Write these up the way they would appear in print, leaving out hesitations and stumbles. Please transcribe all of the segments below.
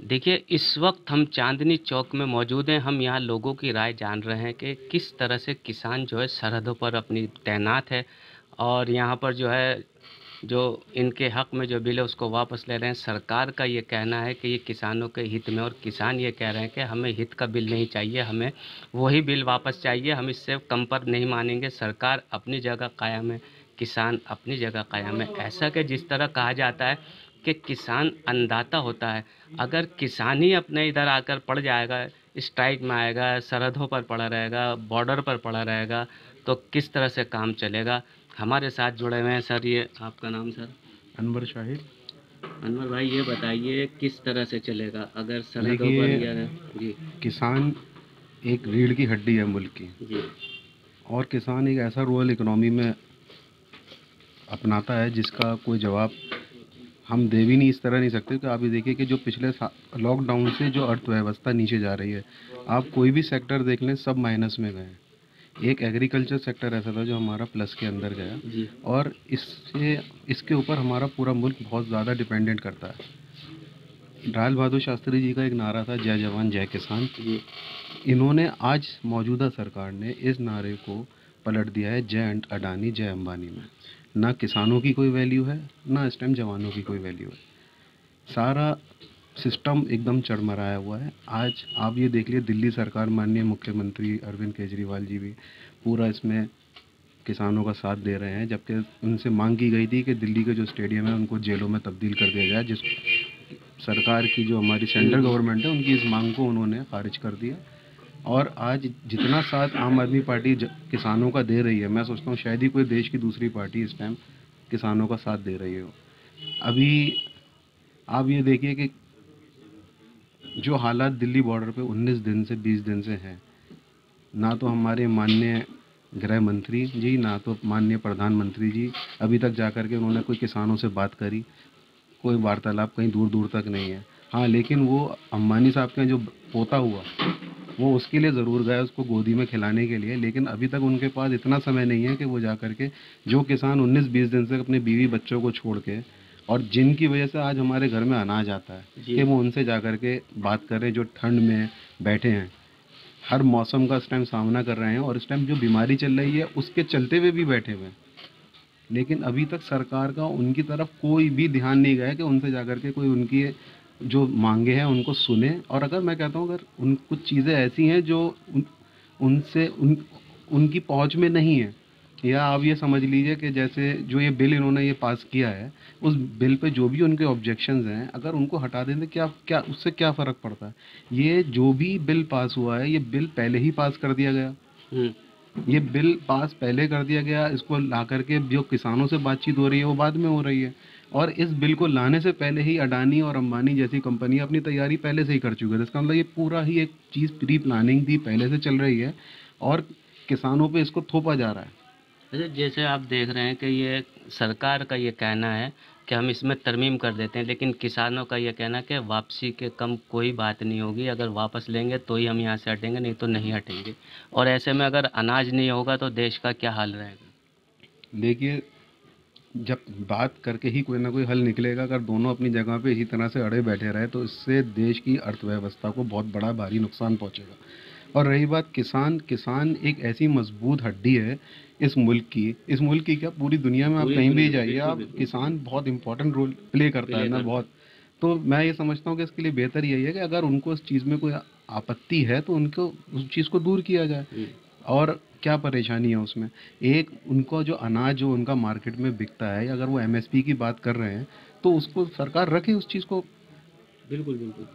देखिए, इस वक्त हम चांदनी चौक में मौजूद हैं। हम यहाँ लोगों की राय जान रहे हैं कि किस तरह से किसान जो है सरहदों पर अपनी तैनात है और यहाँ पर जो है जो इनके हक में जो बिल है उसको वापस ले रहे हैं। सरकार का ये कहना है कि ये किसानों के हित में, और किसान ये कह रहे हैं कि हमें हित का बिल नहीं चाहिए, हमें वही बिल वापस चाहिए, हम इससे कम पर नहीं मानेंगे। सरकार अपनी जगह कायम है, किसान अपनी जगह कायम है। ऐसा कि जिस तरह कहा जाता है कि किसान अन्नदाता होता है, अगर किसान ही अपने इधर आकर पड़ जाएगा, स्ट्राइक में आएगा, सरहदों पर पड़ा रहेगा, बॉर्डर पर पड़ा रहेगा, तो किस तरह से काम चलेगा। हमारे साथ जुड़े हुए हैं सर, ये आपका नाम सर? अनवर शाहिद। अनवर भाई, ये बताइए किस तरह से चलेगा अगर सरहदों पर देखिए, या? जी। किसान एक रीढ़ की हड्डी है मुल्क की। जी। और किसान एक ऐसा रूरल इकोनॉमी में अपनाता है जिसका कोई जवाब हम दे भी नहीं, इस तरह नहीं सकते। कि आप ये देखिए कि जो पिछले लॉकडाउन से जो अर्थव्यवस्था नीचे जा रही है, आप कोई भी सेक्टर देख लें, सब माइनस में गए हैं। एक एग्रीकल्चर सेक्टर ऐसा था जो हमारा प्लस के अंदर गया, जी। और इससे इसके ऊपर हमारा पूरा मुल्क बहुत ज़्यादा डिपेंडेंट करता है। लाल बहादुर शास्त्री जी का एक नारा था, जय जवान जय किसान। जी। इन्होंने आज मौजूदा सरकार ने इस नारे को पलट दिया है, जय अडानी जय अंबानी में। ना किसानों की कोई वैल्यू है, ना इस टाइम जवानों की कोई वैल्यू है। सारा सिस्टम एकदम चरमराया हुआ है। आज आप ये देख लिए, दिल्ली सरकार, माननीय मुख्यमंत्री अरविंद केजरीवाल जी भी पूरा इसमें किसानों का साथ दे रहे हैं, जबकि उनसे मांग की गई थी कि दिल्ली के जो स्टेडियम है उनको जेलों में तब्दील कर दिया जाए। जिस सरकार की, जो हमारी सेंट्रल गवर्नमेंट है, उनकी इस मांग को उन्होंने खारिज कर दिया। और आज जितना साथ आम आदमी पार्टी किसानों का दे रही है, मैं सोचता हूँ शायद ही कोई देश की दूसरी पार्टी इस टाइम किसानों का साथ दे रही हो। अभी आप ये देखिए कि जो हालात दिल्ली बॉर्डर पे 19 दिन से 20 दिन से हैं, ना तो हमारे माननीय गृह मंत्री जी, ना तो माननीय प्रधानमंत्री जी अभी तक जा कर के उन्होंने कोई किसानों से बात करी। कोई वार्तालाप कहीं दूर दूर तक नहीं है। हाँ, लेकिन वो अंबानी साहब के जो पोता हुआ, वो उसके लिए ज़रूर गए, उसको गोदी में खिलाने के लिए। लेकिन अभी तक उनके पास इतना समय नहीं है कि वो जा कर के, जो किसान 19-20 दिन से अपने बीवी बच्चों को छोड़ के, और जिनकी वजह से आज हमारे घर में अनाज आता है, कि वो उनसे जा कर के बात करें, जो ठंड में बैठे हैं, हर मौसम का इस टाइम सामना कर रहे हैं, और इस टाइम जो बीमारी चल रही है उसके चलते हुए भी बैठे हुए हैं। लेकिन अभी तक सरकार का उनकी तरफ कोई भी ध्यान नहीं गया कि उनसे जाकर के कोई उनकी जो मांगे हैं उनको सुने। और अगर मैं कहता हूँ, अगर उन कुछ चीज़ें ऐसी हैं जो उनसे उनकी पहुंच में नहीं है, या आप ये समझ लीजिए कि जैसे जो ये बिल इन्होंने ये पास किया है, उस बिल पे जो भी उनके ऑब्जेक्शंस हैं, अगर उनको हटा दें तो क्या क्या उससे क्या फ़र्क पड़ता है। ये जो भी बिल पास हुआ है, ये बिल पहले ही पास कर दिया गया। ये बिल पास पहले कर दिया गया, इसको ला करके जो किसानों से बातचीत हो रही है वो बाद में हो रही है। और इस बिल को लाने से पहले ही अडानी और अंबानी जैसी कंपनी अपनी तैयारी पहले से ही कर चुके थे। इसका मतलब ये पूरा ही एक चीज़ प्री प्लानिंग थी, पहले से चल रही है, और किसानों पे इसको थोपा जा रहा है। अच्छा, जैसे आप देख रहे हैं कि ये सरकार का ये कहना है कि हम इसमें तरमीम कर देते हैं, लेकिन किसानों का ये कहना है कि वापसी के कम कोई बात नहीं होगी, अगर वापस लेंगे तो ही हम यहाँ से हटेंगे, नहीं तो नहीं हटेंगे। और ऐसे में अगर अनाज नहीं होगा तो देश का क्या हाल रहेगा? देखिए, जब बात करके ही कोई ना कोई हल निकलेगा। अगर दोनों अपनी जगह पे इसी तरह से अड़े बैठे रहे तो इससे देश की अर्थव्यवस्था को बहुत बड़ा भारी नुकसान पहुंचेगा। और रही बात किसान, किसान एक ऐसी मजबूत हड्डी है इस मुल्क की क्या, पूरी दुनिया में आप पूरी कहीं भी दुनिया, जाइए, बिल्कुल आप बिल्कुल किसान बहुत इंपॉर्टेंट रोल प्ले करता है प्ले ना, करता बहुत। तो मैं ये समझता हूँ कि इसके लिए बेहतर यही है कि अगर उनको इस चीज़ में कोई आपत्ति है तो उनको उस चीज़ को दूर किया जाए। है। और क्या परेशानी है उसमें? एक उनको जो अनाज जो उनका मार्केट में बिकता है, अगर वो एमएसपी की बात कर रहे हैं, तो उसको सरकार रखे उस चीज़ को। बिल्कुल बिल्कुल।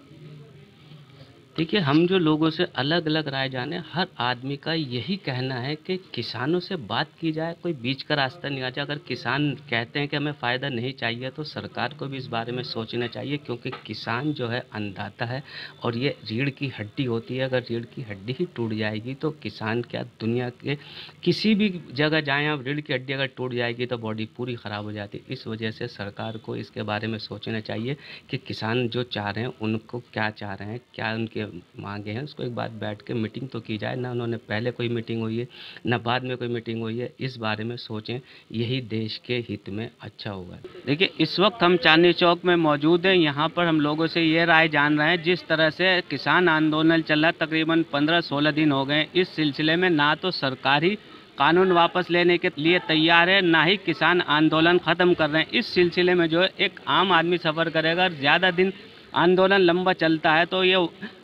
देखिए, हम जो लोगों से अलग अलग राय जाने, हर आदमी का यही कहना है कि किसानों से बात की जाए, कोई बीच का रास्ता नहीं आ जाए। अगर किसान कहते हैं कि हमें फ़ायदा नहीं चाहिए तो सरकार को भी इस बारे में सोचना चाहिए, क्योंकि किसान जो है अन्नदाता है और ये रीढ़ की हड्डी होती है। अगर रीढ़ की हड्डी ही टूट जाएगी तो किसान क्या, दुनिया के किसी भी जगह जाएं आप, रीढ़ की हड्डी अगर टूट जाएगी तो बॉडी पूरी ख़राब हो जाती है। इस वजह से सरकार को इसके बारे में सोचना चाहिए कि किसान जो चाह रहे हैं उनको क्या चाह रहे हैं, क्या उनकी ये मांगे हैं उसको एक बार बैठ के मीटिंग तो की जाए। ना उन्होंने पहले कोई मीटिंग हुई है, ना बाद में कोई मीटिंग हुई है। इस बारे में सोचें, यही देश के हित में अच्छा होगा। देखिए, इस वक्त हम चांदनी चौक में मौजूद हैं। यहाँ पर हम लोगों से ये राय जान रहे हैं, जिस तरह से किसान आंदोलन चल रहा है, तकरीबन 15-16 दिन हो गए। इस सिलसिले में ना तो सरकारी कानून वापस लेने के लिए तैयार है, ना ही किसान आंदोलन ख़त्म कर रहे हैं। इस सिलसिले में जो है एक आम आदमी सफ़र करेगा, ज़्यादा दिन आंदोलन लंबा चलता है तो ये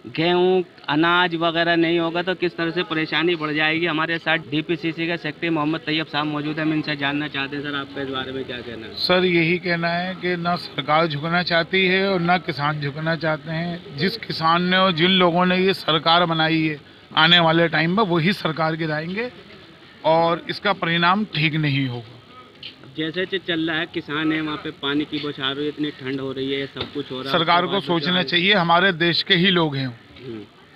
गेहूं अनाज वगैरह नहीं होगा तो किस तरह से परेशानी बढ़ जाएगी। हमारे साथ डीपीसीसी के सेक्रेटरी मोहम्मद तैयब साहब मौजूद हैं। हम इनसे जानना चाहते हैं, सर आपका इस बारे में क्या कहना है? सर यही कहना है कि ना सरकार झुकना चाहती है और ना किसान झुकना चाहते हैं। जिस किसान ने और जिन लोगों ने ये सरकार बनाई है, आने वाले टाइम में वही सरकार गिराएंगे और इसका परिणाम ठीक नहीं होगा। जैसे चल रहा है, किसान है वहाँ पे पानी की बौछार हो रही है, इतनी ठंड हो रही है, सब कुछ हो रहा है। सरकार को सोचना चाहिए, हमारे देश के ही लोग हैं,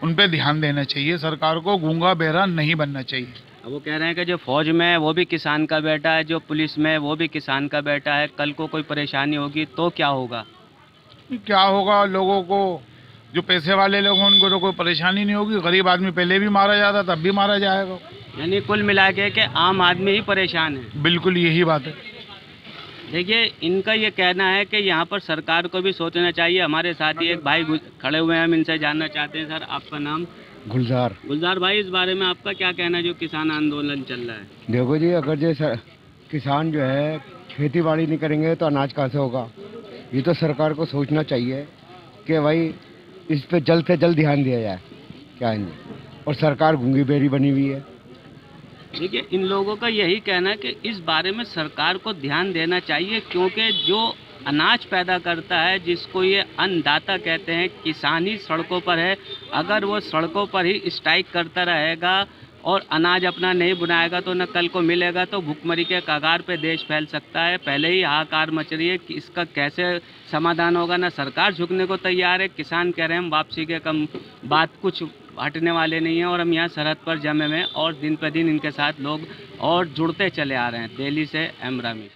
उन पे ध्यान देना चाहिए। सरकार को गूंगा बहरा नहीं बनना चाहिए। अब वो कह रहे हैं कि जो फौज में है वो भी किसान का बेटा है, जो पुलिस में है वो भी किसान का बेटा है। कल को कोई परेशानी होगी तो क्या होगा? क्या होगा, लोगों को, जो पैसे वाले लोग हैं उनको तो कोई परेशानी नहीं होगी। गरीब आदमी पहले भी मारा जाता, तब भी मारा जाएगा। यानी कुल मिला के आम आदमी ही परेशान है। बिल्कुल यही बात है। देखिए, इनका ये कहना है कि यहाँ पर सरकार को भी सोचना चाहिए। हमारे साथ ही एक भाई खड़े हुए हैं, हम इनसे जानना चाहते हैं। सर आपका नाम? गुलजार भाई, इस बारे में आपका क्या कहना है जो किसान आंदोलन चल रहा है? देखो जी, अगर जो किसान जो है खेती बाड़ी नहीं करेंगे तो अनाज कहाँ से होगा? ये तो सरकार को सोचना चाहिए कि भाई इस पे जल्द से जल्द ध्यान दिया जाए। क्या है, और सरकार गूंगी बेरी बनी हुई है। देखिए, इन लोगों का यही कहना है कि इस बारे में सरकार को ध्यान देना चाहिए, क्योंकि जो अनाज पैदा करता है, जिसको ये अन्नदाता कहते हैं, किसान ही सड़कों पर है। अगर वो सड़कों पर ही स्ट्राइक करता रहेगा और अनाज अपना नहीं बनाएगा तो न कल को मिलेगा, तो भुखमरी के कगार पे देश फैल सकता है। पहले ही हाहाकार मच रही है कि इसका कैसे समाधान होगा। ना सरकार झुकने को तैयार है, किसान कह रहे हैं हम वापसी के कम बात कुछ हटने वाले नहीं हैं। और हम यहाँ सरहद पर जमे में और दिन पर दिन इनके साथ लोग और जुड़ते चले आ रहे हैं। दिल्ली से एम रामी।